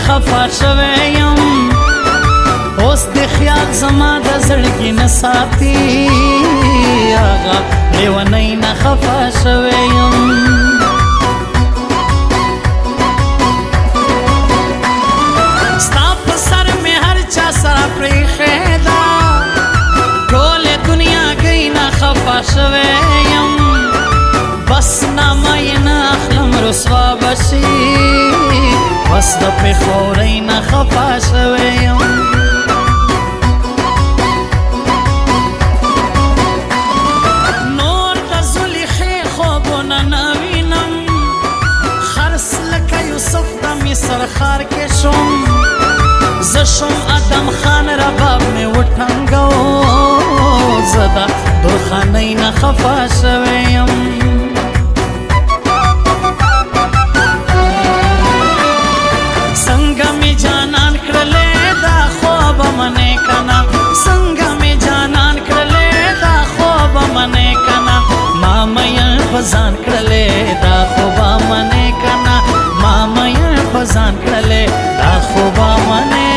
خفا شوی یم اوس د خیال زما د زړګي نه ساتي هغه لیونی نه خفا شوی یم ستا په سر مې هر چا سره پرېښې ده ټولې دنیا گئی نه خفا شوی یم بس نامه یې نه اخلم رسوا به شي بس د پېښورۍ نه خفا شوی یم نور د زلیخې خوبونه نه وینم خرس لکه یوسف د مصر ښار کې شوم زه شوم ادم خان رباب مې وټنګو زه د درخانۍ نه خفا شوی یم څنګه مې جانان کړلې دا خوبه منې کنه څنګه مې جانان کړلې دا خوبه منې کنه ما مین په ځان کړلې دا خوبه منې کنه ما مین په ځان کړلې دا خوبه منې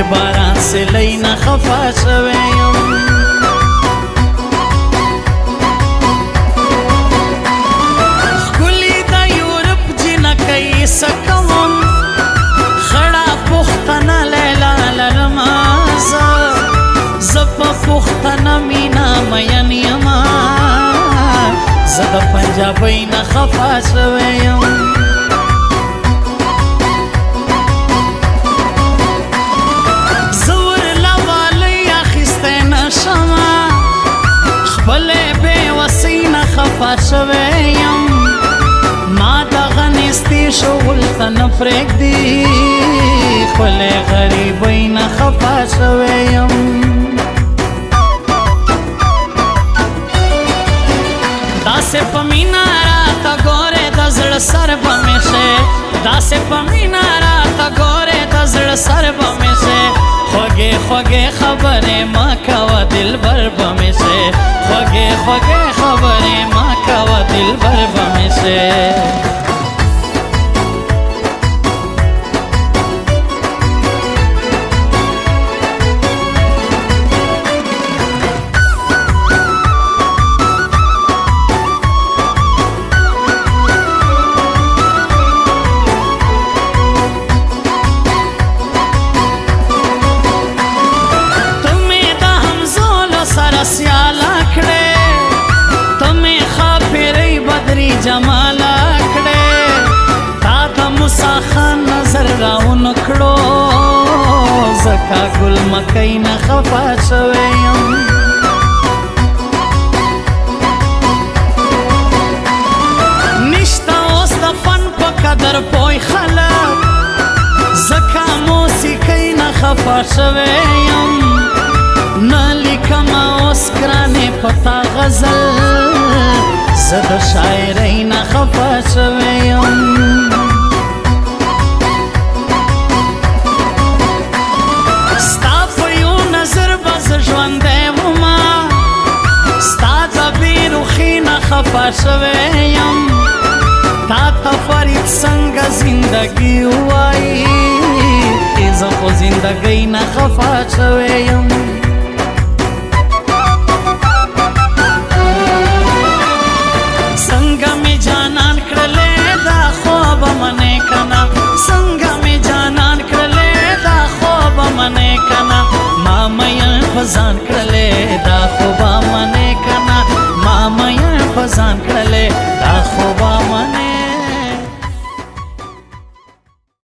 باران سلی نه خفا شوی یم ښکلي د یورپ جنکۍ څه کوم خړه پښتنه لیلا لرمه زه په پښتنه مینا مین یمه زه د پنجابۍ نه خفا شوی یم خفا شوی یم ما دغه نیستي شغل ته نه پرېږدي خپلې غریبۍ نه خفا شوی یم داسې په مینه راته ګورې د زړه سر به مې شې داسې په مینه راته ګورې د زړه سر به مې شې خوږې خوږې خبرې مه کوه دلبر به مې شې خوږې خوږې خبرې مه کوه دلبر به مې شې سیالا کړې تمې خاپېرۍ بدري جمالا کړې تا د موسی خان نظر راونه کړو ځکه ګل مکۍ نه خفا شوی یم نشته اوس د فن په قدر پوی خلک ځکه موسیقۍ نه خفا شوی یم نه لیکم اوس ګرانې پتا غزل زه د شاعرۍ نه خفا شوی یم ستا په یو نظر به زه ژوندی ومه ستا د بېروخي نه خفا شوی یم تا ته فرید څنګه زندګي ووایي زه خو زندګۍ نه خفا شوی یم